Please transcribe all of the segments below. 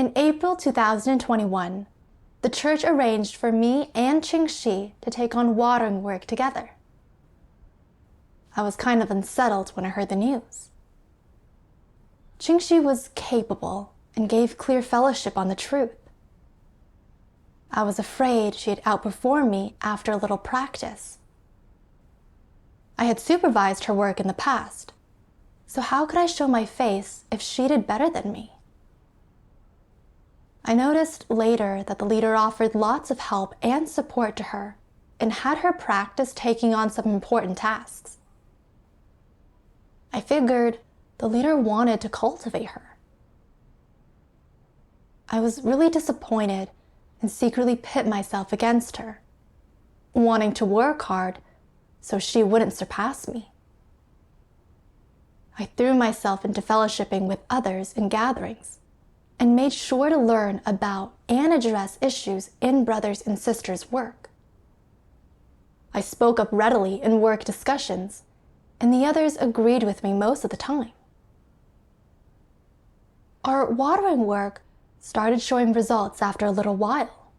In April 2021, the church arranged for me and Qingxi to take on watering work together. I was kind of unsettled when I heard the news. Qingxi was capable and gave clear fellowship on the truth. I was afraid she'd outperform me after a little practice. I had supervised her work in the past, so how could I show my face if she did better than me? I noticed later that the leader offered lots of help and support to her and had her practice taking on some important tasks. I figured the leader wanted to cultivate her. I was really disappointed and secretly pit myself against her, wanting to work hard so she wouldn't surpass me. I threw myself into fellowshipping with others in gatherings and made sure to learn about and address issues in brothers and sisters' work. I spoke up readily in work discussions, and the others agreed with me most of the time. Our watering work started showing results after a little while.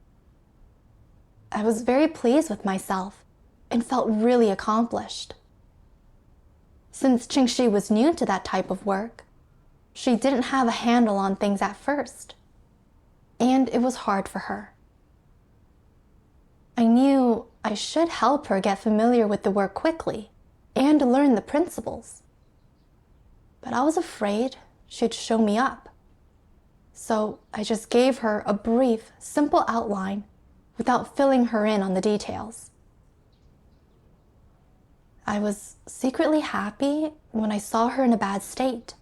I was very pleased with myself and felt really accomplished. Since Qingxi was new to that type of work, she didn't have a handle on things at first, and it was hard for her. I knew I should help her get familiar with the work quickly and learn the principles, but I was afraid she'd show me up. So I just gave her a brief, simple outline without filling her in on the details. I was secretly happy when I saw her in a bad state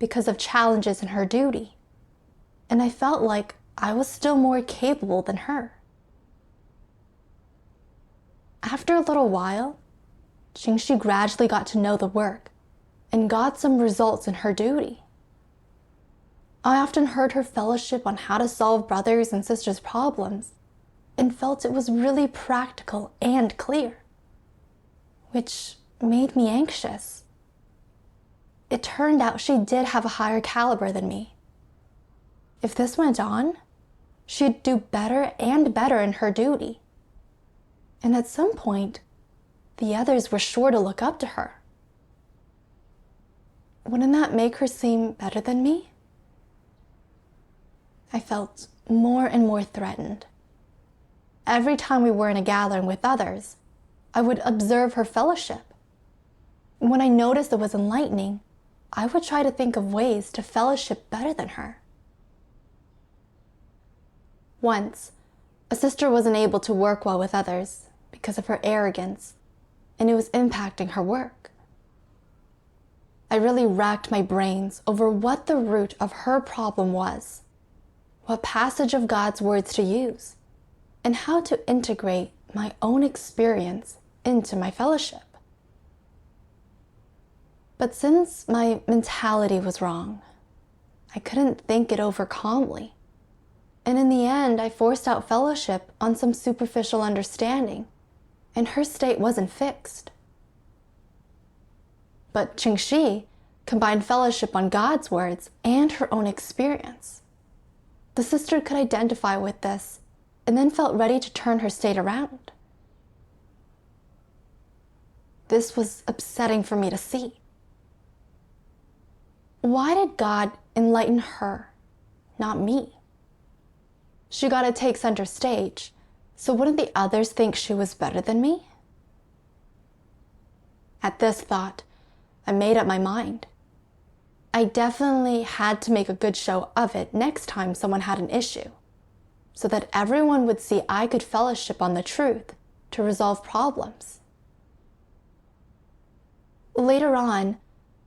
because of challenges in her duty, and I felt like I was still more capable than her. After a little while, Qingxi gradually got to know the work and got some results in her duty. I often heard her fellowship on how to solve brothers and sisters' problems and felt it was really practical and clear, which made me anxious. It turned out she did have a higher caliber than me. If this went on, she'd do better and better in her duty. And at some point, the others were sure to look up to her. Wouldn't that make her seem better than me? I felt more and more threatened. Every time we were in a gathering with others, I would observe her fellowship. When I noticed it was enlightening, I would try to think of ways to fellowship better than her. Once, a sister wasn't able to work well with others because of her arrogance, and it was impacting her work. I really racked my brains over what the root of her problem was, what passage of God's words to use, and how to integrate my own experience into my fellowship. But since my mentality was wrong, I couldn't think it over calmly. And in the end, I forced out fellowship on some superficial understanding, and her state wasn't fixed. But Qingxi combined fellowship on God's words and her own experience. The sister could identify with this and then felt ready to turn her state around. This was upsetting for me to see. Why did God enlighten her, not me? She got to take center stage, so wouldn't the others think she was better than me? At this thought, I made up my mind. I definitely had to make a good show of it next time someone had an issue, so that everyone would see I could fellowship on the truth to resolve problems. Later on,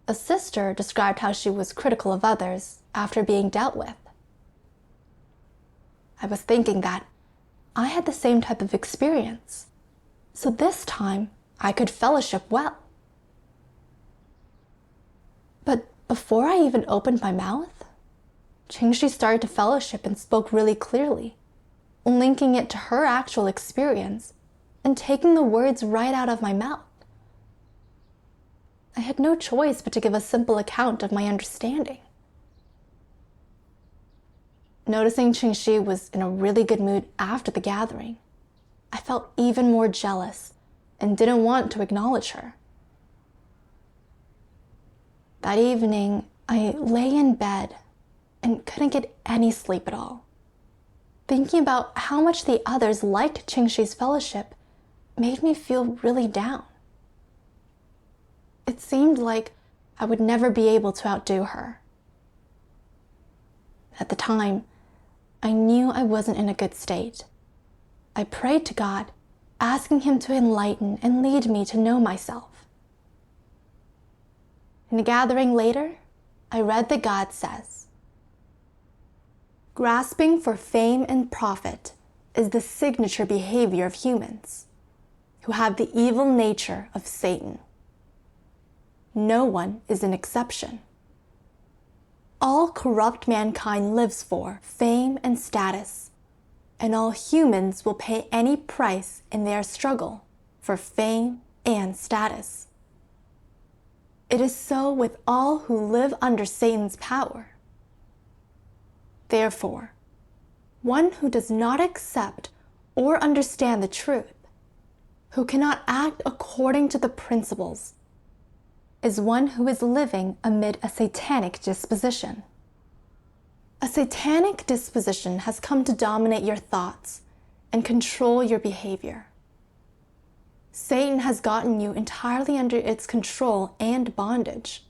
a sister described how she was critical of others after being dealt with. I was thinking that I had the same type of experience, so this time I could fellowship well. But before I even opened my mouth, Qingxi started to fellowship and spoke really clearly, linking it to her actual experience and taking the words right out of my mouth. I had no choice but to give a simple account of my understanding. Noticing Qingxi was in a really good mood after the gathering, I felt even more jealous and didn't want to acknowledge her. That evening, I lay in bed and couldn't get any sleep at all. Thinking about how much the others liked Qingxi's fellowship made me feel really down. It seemed like I would never be able to outdo her. At the time, I knew I wasn't in a good state. I prayed to God, asking Him to enlighten and lead me to know myself. In a gathering later, I read that God says, "Grasping for fame and profit is the signature behavior of humans, who have the evil nature of Satan. No one is an exception. All corrupt mankind lives for fame and status, and all humans will pay any price in their struggle for fame and status. It is so with all who live under Satan's power. Therefore, one who does not accept or understand the truth, who cannot act according to the principles, is one who is living amid a satanic disposition. A satanic disposition has come to dominate your thoughts and control your behavior. Satan has gotten you entirely under its control and bondage.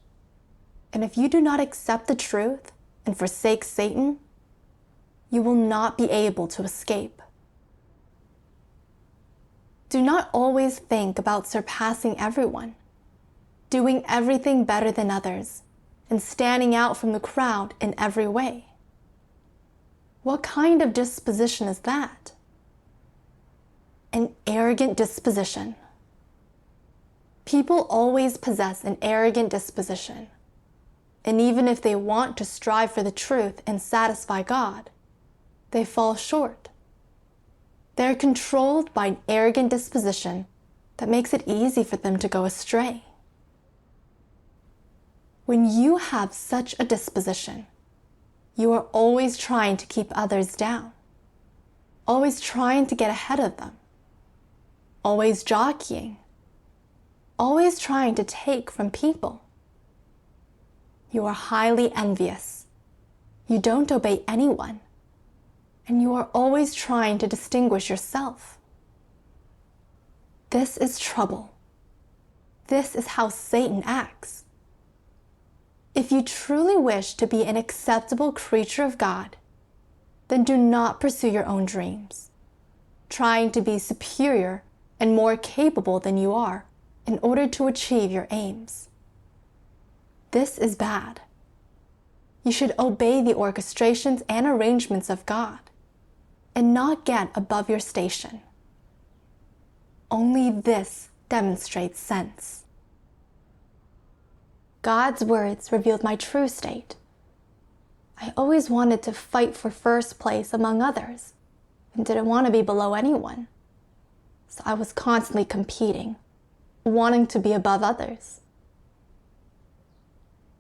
And if you do not accept the truth and forsake Satan, you will not be able to escape. Do not always think about surpassing everyone, doing everything better than others, and standing out from the crowd in every way. What kind of disposition is that? An arrogant disposition. People always possess an arrogant disposition, and even if they want to strive for the truth and satisfy God, they fall short. They are controlled by an arrogant disposition that makes it easy for them to go astray. When you have such a disposition, you are always trying to keep others down, always trying to get ahead of them, always jockeying, always trying to take from people. You are highly envious. You don't obey anyone, and you are always trying to distinguish yourself. This is trouble. This is how Satan acts. If you truly wish to be an acceptable creature of God, then do not pursue your own dreams, trying to be superior and more capable than you are in order to achieve your aims. This is bad. You should obey the orchestrations and arrangements of God and not get above your station. Only this demonstrates sense. God's words revealed my true state. I always wanted to fight for first place among others and didn't want to be below anyone. So I was constantly competing, wanting to be above others.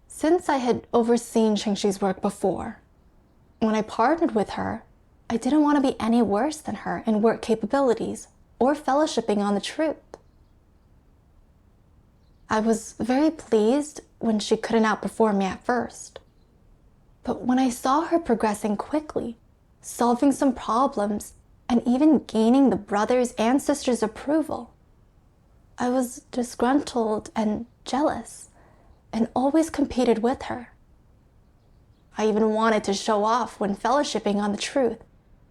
Since I had overseen Qingxi's work before, when I partnered with her, I didn't want to be any worse than her in work capabilities or fellowshipping on the truth. I was very pleased when she couldn't outperform me at first. But when I saw her progressing quickly, solving some problems, and even gaining the brothers' and sisters' approval, I was disgruntled and jealous, and always competed with her. I even wanted to show off when fellowshipping on the truth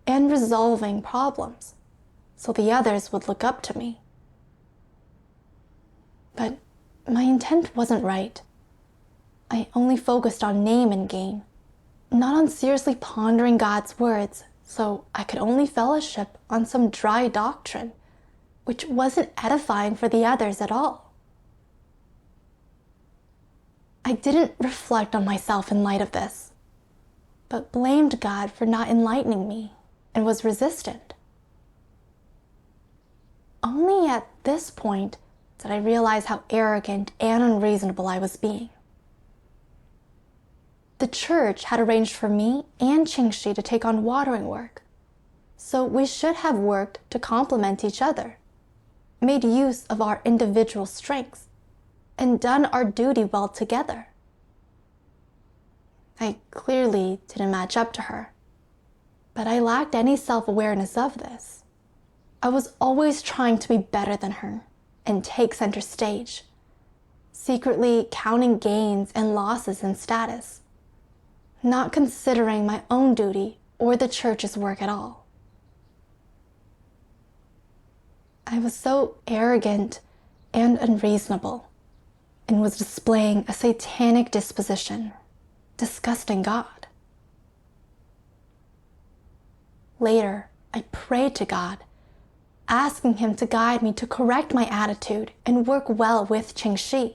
and resolving problems, so the others would look up to me. But my intent wasn't right. I only focused on name and gain, not on seriously pondering God's words, so I could only fellowship on some dry doctrine, which wasn't edifying for the others at all. I didn't reflect on myself in light of this, but blamed God for not enlightening me and was resistant. Only at this point did I realize how arrogant and unreasonable I was being. The church had arranged for me and Qingxi to take on watering work, so we should have worked to complement each other, made use of our individual strengths, and done our duty well together. I clearly didn't match up to her, but I lacked any self-awareness of this. I was always trying to be better than her and take center stage, secretly counting gains and losses in status, not considering my own duty or the church's work at all. I was so arrogant and unreasonable, and was displaying a satanic disposition, disgusting God. Later, I prayed to God, asking him to guide me to correct my attitude and work well with Qingxi.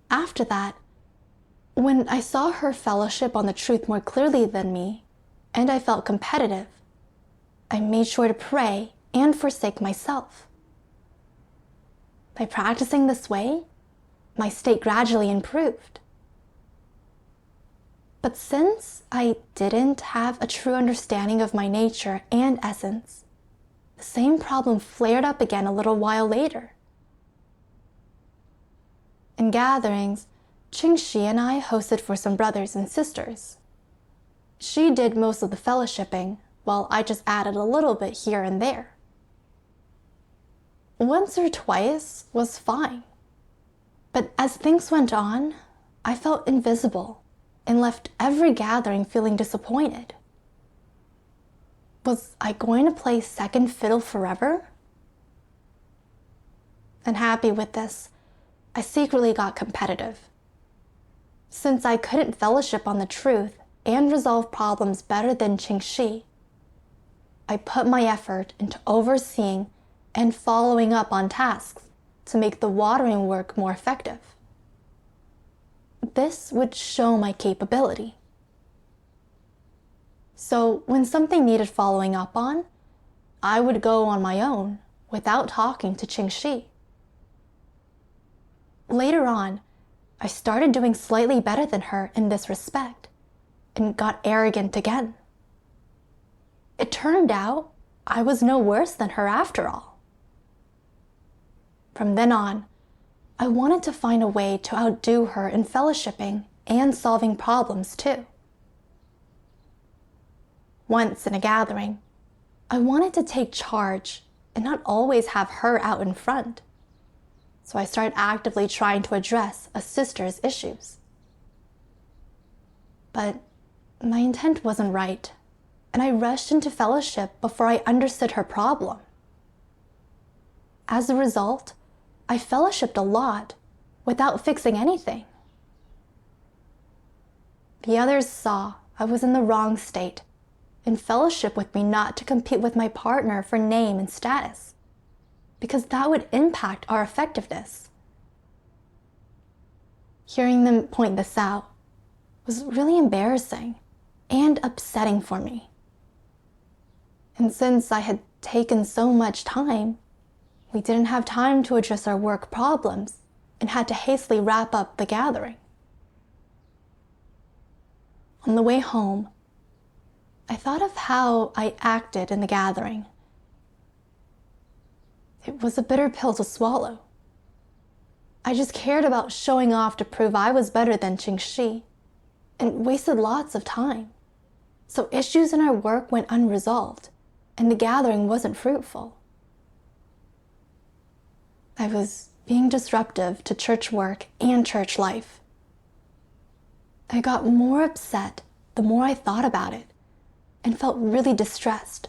After that, when I saw her fellowship on the truth more clearly than me, and I felt competitive, I made sure to pray and forsake myself. By practicing this way, my state gradually improved. But since I didn't have a true understanding of my nature and essence, the same problem flared up again a little while later. In gatherings, Qingxi and I hosted for some brothers and sisters. She did most of the fellowshipping, while I just added a little bit here and there. Once or twice was fine. But as things went on, I felt invisible and left every gathering feeling disappointed. Was I going to play second fiddle forever? Unhappy with this, I secretly got competitive. Since I couldn't fellowship on the truth and resolve problems better than Qingxi, I put my effort into overseeing and following up on tasks to make the watering work more effective. This would show my capability. So when something needed following up on, I would go on my own without talking to Qingxi. Later on, I started doing slightly better than her in this respect and got arrogant again. It turned out I was no worse than her after all. From then on, I wanted to find a way to outdo her in fellowshipping and solving problems too. Once in a gathering, I wanted to take charge and not always have her out in front. So I started actively trying to address a sister's issues. But my intent wasn't right, and I rushed into fellowship before I understood her problem. As a result, I fellowshipped a lot without fixing anything. The others saw I was in the wrong state and fellowship with me not to compete with my partner for name and status, because that would impact our effectiveness. Hearing them point this out was really embarrassing and upsetting for me. And since I had taken so much time, we didn't have time to address our work problems and had to hastily wrap up the gathering. On the way home, I thought of how I acted in the gathering. It was a bitter pill to swallow. I just cared about showing off to prove I was better than Qingxi and wasted lots of time. So issues in our work went unresolved and the gathering wasn't fruitful. I was being disruptive to church work and church life. I got more upset the more I thought about it and felt really distressed.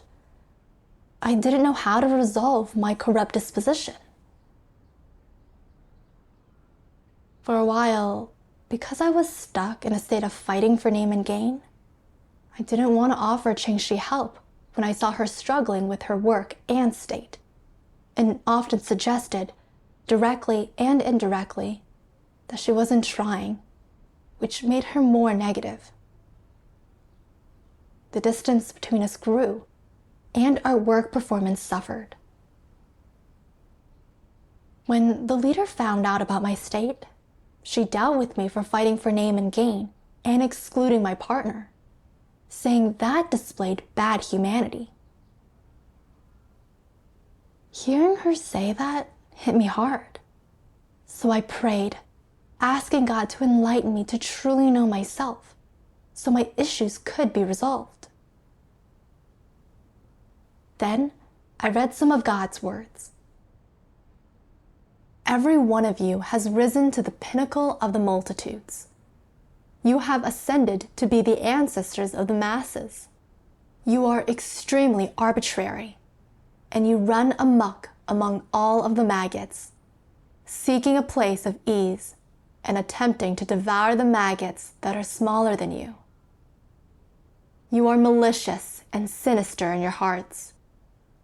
I didn't know how to resolve my corrupt disposition. For a while, because I was stuck in a state of fighting for name and gain, I didn't want to offer Qingxi help when I saw her struggling with her work and state, and often suggested, directly and indirectly, that she wasn't trying, which made her more negative. The distance between us grew, and our work performance suffered. When the leader found out about my state, She dealt with me for fighting for name and gain and excluding my partner, saying that displayed bad humanity. Hearing her say that hit me hard, so I prayed, asking God to enlighten me to truly know myself so my issues could be resolved. Then I read some of God's words. Every one of you has risen to the pinnacle of the multitudes. You have ascended to be the ancestors of the masses. You are extremely arbitrary, and you run amok among all of the maggots, seeking a place of ease and attempting to devour the maggots that are smaller than you. You are malicious and sinister in your hearts,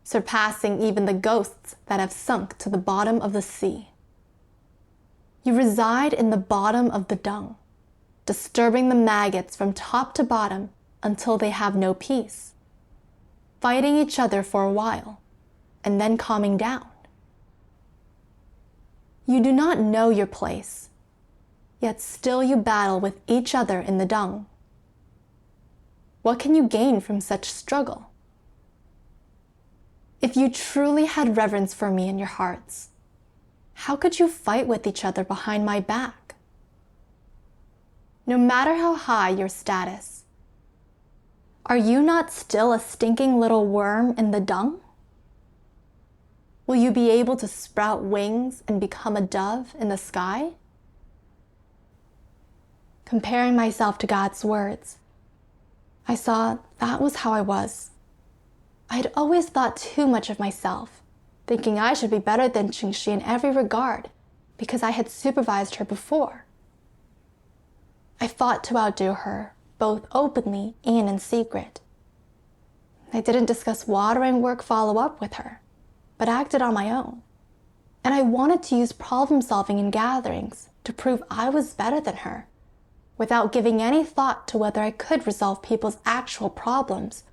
surpassing even the ghosts that have sunk to the bottom of the sea. You reside in the bottom of the dung, disturbing the maggots from top to bottom until they have no peace, fighting each other for a while, and then calming down. You do not know your place, yet still you battle with each other in the dung. What can you gain from such struggle? If you truly had reverence for me in your hearts, how could you fight with each other behind my back? No matter how high your status, are you not still a stinking little worm in the dung? Will you be able to sprout wings and become a dove in the sky? Comparing myself to God's words, I saw that was how I was. I had always thought too much of myself, thinking I should be better than Qingxi in every regard because I had supervised her before. I fought to outdo her, both openly and in secret. I didn't discuss watering work follow-up with her, but acted on my own. And I wanted to use problem-solving in gatherings to prove I was better than her, without giving any thought to whether I could resolve people's actual problems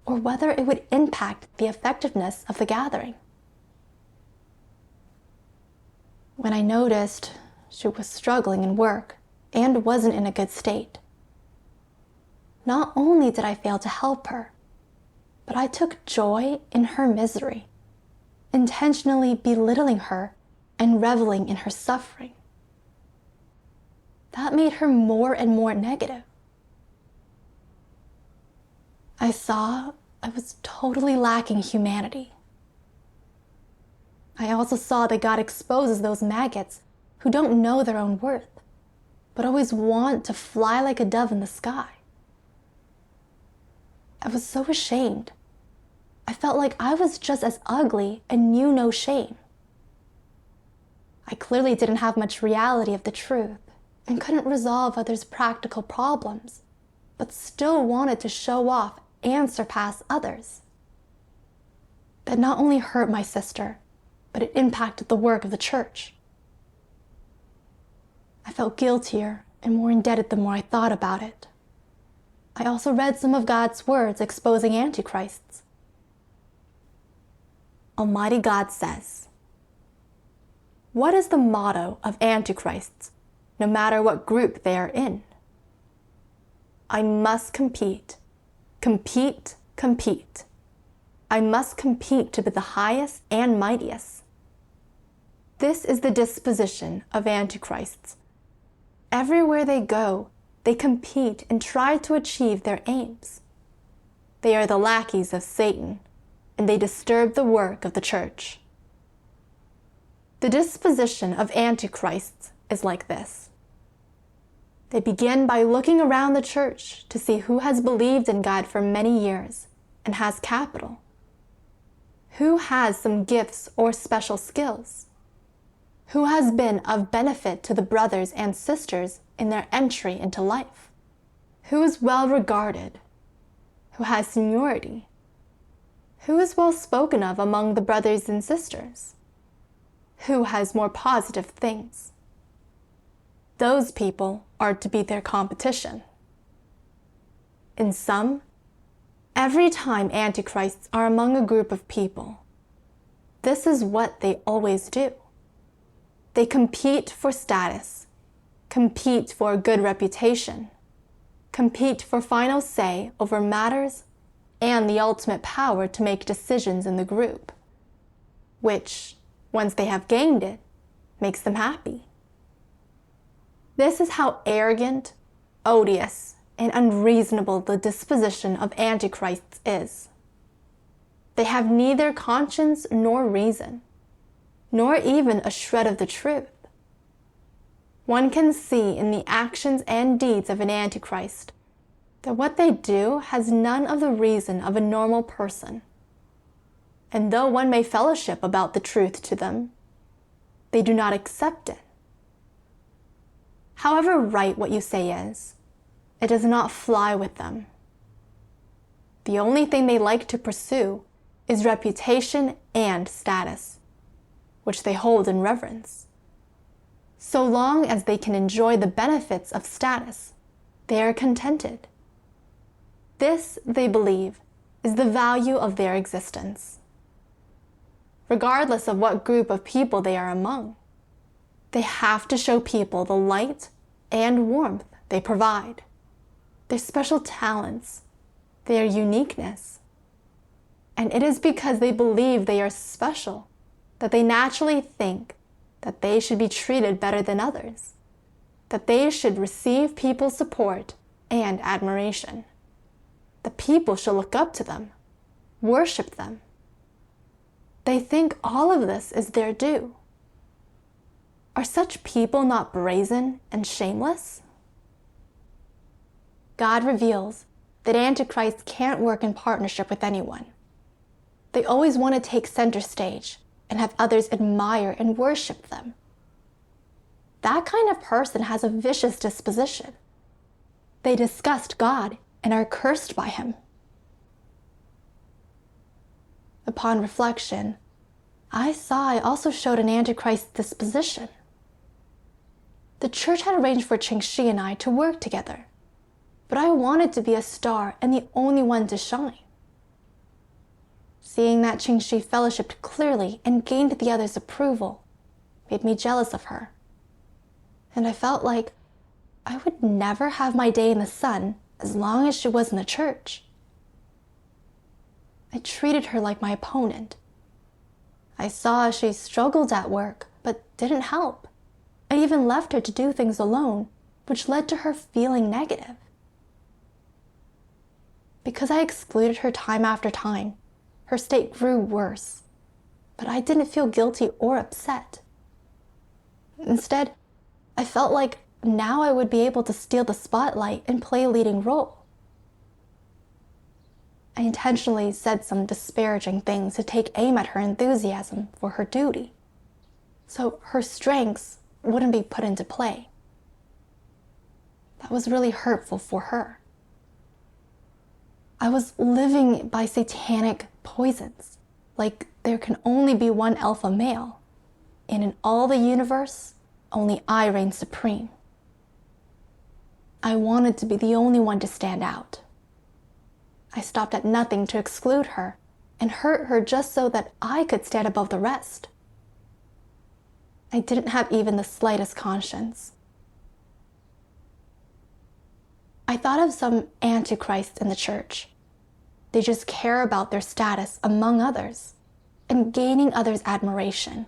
or whether it would impact the effectiveness of the gathering. When I noticed she was struggling in work and wasn't in a good state, not only did I fail to help her, but I took joy in her misery, intentionally belittling her and reveling in her suffering. That made her more and more negative. I saw I was totally lacking humanity. I also saw that God exposes those maggots who don't know their own worth, but always want to fly like a dove in the sky. I was so ashamed. I felt like I was just as ugly and knew no shame. I clearly didn't have much reality of the truth and couldn't resolve others' practical problems, but still wanted to show off and surpass others. That not only hurt my sister, but it impacted the work of the church. I felt guiltier and more indebted the more I thought about it. I also read some of God's words exposing antichrists. Almighty God says, "What is the motto of antichrists, no matter what group they are in? I must compete, compete, compete. I must compete to be the highest and mightiest." This is the disposition of antichrists. Everywhere they go, they compete and try to achieve their aims. They are the lackeys of Satan, and they disturb the work of the church. The disposition of antichrists is like this. They begin by looking around the church to see who has believed in God for many years and has capital. Who has some gifts or special skills? Who has been of benefit to the brothers and sisters in their entry into life? Who is well regarded? Who has seniority? Who is well spoken of among the brothers and sisters? Who has more positive things? Those people are to be their competition. In sum, every time antichrists are among a group of people, this is what they always do. They compete for status compete for a good reputation, compete for final say over matters and the ultimate power to make decisions in the group, which, once they have gained it, makes them happy. This is how arrogant, odious, and unreasonable the disposition of antichrists is. They have neither conscience nor reason, nor even a shred of the truth. One can see in the actions and deeds of an antichrist that what they do has none of the reason of a normal person. And though one may fellowship about the truth to them, they do not accept it. However right what you say is, it does not fly with them. The only thing they like to pursue is reputation and status, which they hold in reverence. So long as they can enjoy the benefits of status, they are contented. This, they believe, is the value of their existence. Regardless of what group of people they are among, they have to show people the light and warmth they provide, their special talents, their uniqueness. And it is because they believe they are special that they naturally think that they should be treated better than others, that they should receive people's support and admiration, that people should look up to them, worship them. They think all of this is their due. Are such people not brazen and shameless? God reveals that antichrists can't work in partnership with anyone. They always want to take center stage and have others admire and worship them. That kind of person has a vicious disposition. They disgust God and are cursed by him. Upon reflection, I saw I also showed an antichrist disposition. The church had arranged for Qingxi and I to work together, but I wanted to be a star and the only one to shine. Seeing that Qingxi fellowshipped clearly and gained the others' approval made me jealous of her. And I felt like I would never have my day in the sun as long as she was in the church. I treated her like my opponent. I saw she struggled at work, but didn't help. I even left her to do things alone, which led to her feeling negative. Because I excluded her time after time, her state grew worse, but I didn't feel guilty or upset. Instead, I felt like now I would be able to steal the spotlight and play a leading role. I intentionally said some disparaging things to take aim at her enthusiasm for her duty, so her strengths wouldn't be put into play. That was really hurtful for her. I was living by satanic poisons, like there can only be one alpha male, and in all the universe, only I reign supreme. I wanted to be the only one to stand out. I stopped at nothing to exclude her and hurt her just so that I could stand above the rest. I didn't have even the slightest conscience. I thought of some antichrists in the church. They just care about their status among others and gaining others' admiration.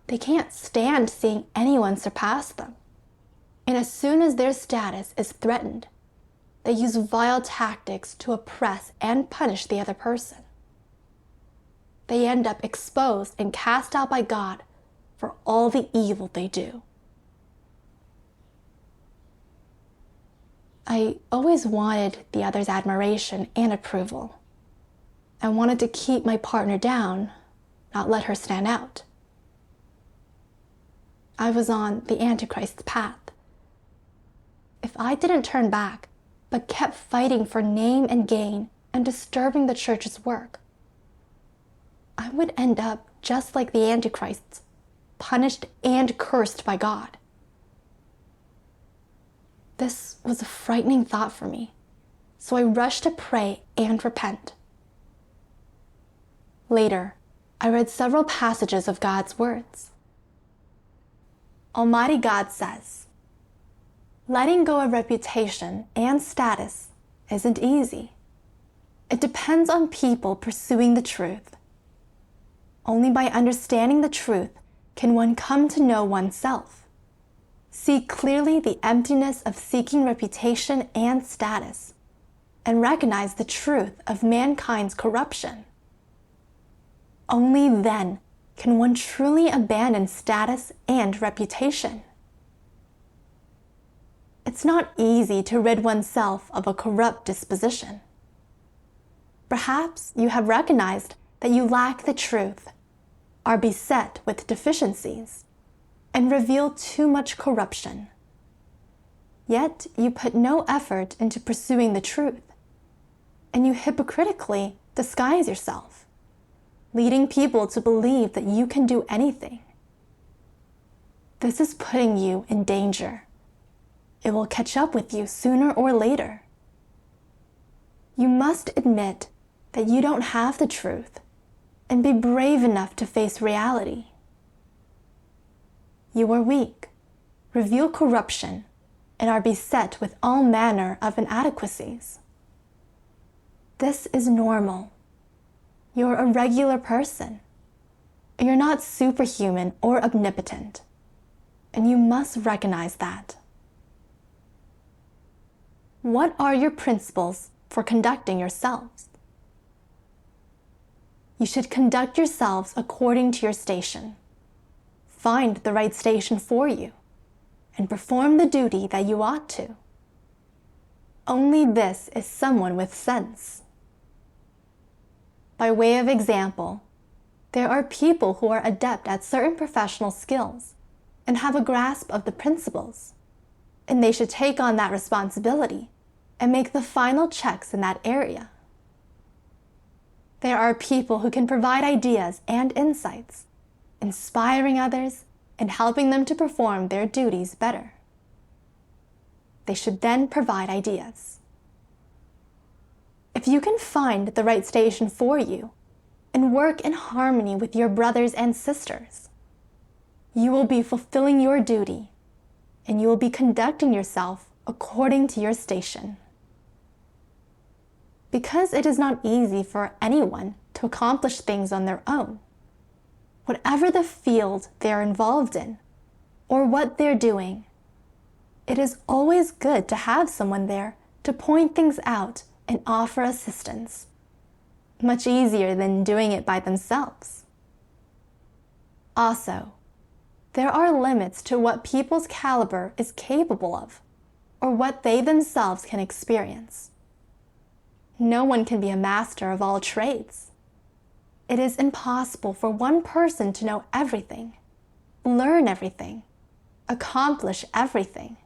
They can't stand seeing anyone surpass them. And as soon as their status is threatened, they use vile tactics to oppress and punish the other person. They end up exposed and cast out by God for all the evil they do. I always wanted the other's admiration and approval. I wanted to keep my partner down, not let her stand out. I was on the Antichrist's path. If I didn't turn back, but kept fighting for name and gain and disturbing the church's work, I would end up just like the Antichrists, punished and cursed by God. This was a frightening thought for me, so I rushed to pray and repent. Later, I read several passages of God's words. Almighty God says, letting go of reputation and status isn't easy. It depends on people pursuing the truth. Only by understanding the truth can one come to know oneself, see clearly the emptiness of seeking reputation and status, and recognize the truth of mankind's corruption. Only then can one truly abandon status and reputation. It's not easy to rid oneself of a corrupt disposition. Perhaps you have recognized that you lack the truth, are beset with deficiencies, and reveal too much corruption. Yet you put no effort into pursuing the truth, and you hypocritically disguise yourself, leading people to believe that you can do anything. This is putting you in danger. It will catch up with you sooner or later. You must admit that you don't have the truth and be brave enough to face reality. You are weak, reveal corruption, and are beset with all manner of inadequacies. This is normal. You're a regular person. You're not superhuman or omnipotent, and you must recognize that. What are your principles for conducting yourselves? You should conduct yourselves according to your station. Find the right station for you, and perform the duty that you ought to. Only this is someone with sense. By way of example, there are people who are adept at certain professional skills and have a grasp of the principles, and they should take on that responsibility and make the final checks in that area. There are people who can provide ideas and insights, inspiring others and helping them to perform their duties better. They should then provide ideas. If you can find the right station for you and work in harmony with your brothers and sisters, you will be fulfilling your duty, and you will be conducting yourself according to your station. Because it is not easy for anyone to accomplish things on their own, whatever the field they are involved in or what they're doing, it is always good to have someone there to point things out and offer assistance. Much easier than doing it by themselves. Also, there are limits to what people's caliber is capable of, or what they themselves can experience. No one can be a master of all trades. It is impossible for one person to know everything, learn everything, accomplish everything.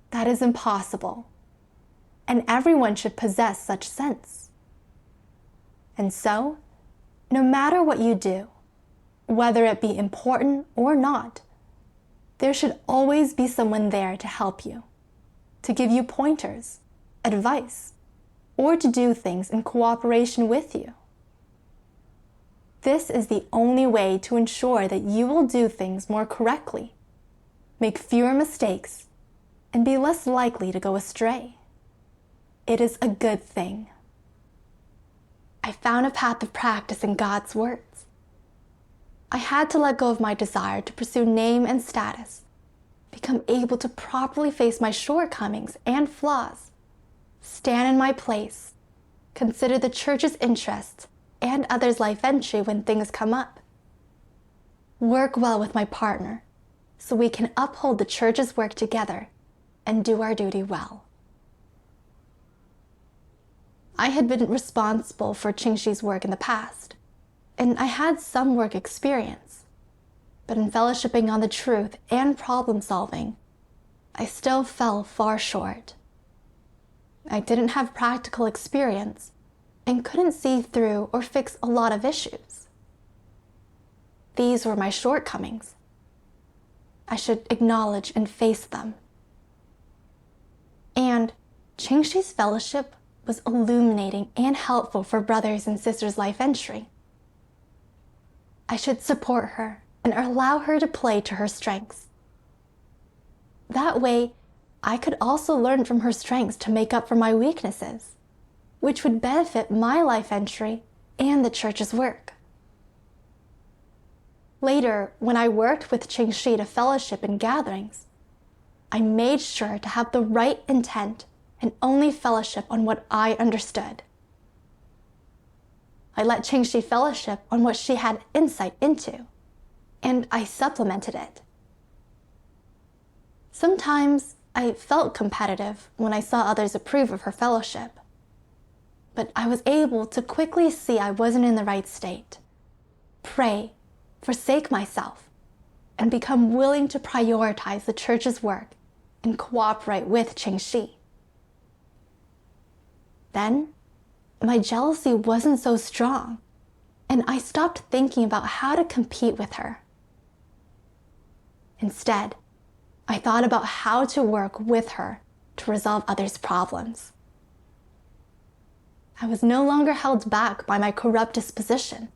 That is impossible, and everyone should possess such sense. And so, no matter what you do, whether it be important or not, there should always be someone there to help you, to give you pointers, advice, or to do things in cooperation with you. This is the only way to ensure that you will do things more correctly, make fewer mistakes, and be less likely to go astray. It is a good thing. I found a path of practice in God's words. I had to let go of my desire to pursue name and status, become able to properly face my shortcomings and flaws, stand in my place, consider the church's interests and others' life entry when things come up, work well with my partner so we can uphold the church's work together and do our duty well. I had been responsible for Chingshi's work in the past, and I had some work experience, but in fellowshipping on the truth and problem solving, I still fell far short. I didn't have practical experience and couldn't see through or fix a lot of issues. These were my shortcomings. I should acknowledge and face them. And Chingshi's fellowship was illuminating and helpful for brothers and sisters' life entry. I should support her and allow her to play to her strengths. That way, I could also learn from her strengths to make up for my weaknesses, which would benefit my life entry and the church's work. Later, when I worked with Qingxi to fellowship in gatherings, I made sure to have the right intent and only fellowship on what I understood. I let Qingxi fellowship on what she had insight into, and I supplemented it. Sometimes I felt competitive when I saw others approve of her fellowship, but I was able to quickly see I wasn't in the right state, pray, forsake myself, and become willing to prioritize the church's work and cooperate with Qingxi. Then, my jealousy wasn't so strong, and I stopped thinking about how to compete with her. Instead, I thought about how to work with her to resolve others' problems. I was no longer held back by my corrupt disposition,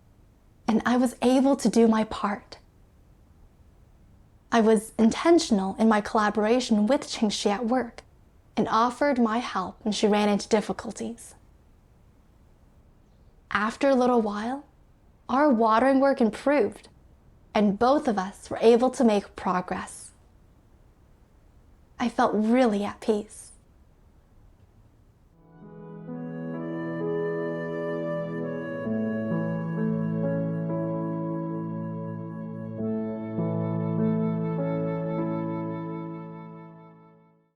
and I was able to do my part. I was intentional in my collaboration with Qingxi at work and offered my help when she ran into difficulties. After a little while, our watering work improved, and both of us were able to make progress. I felt really at peace.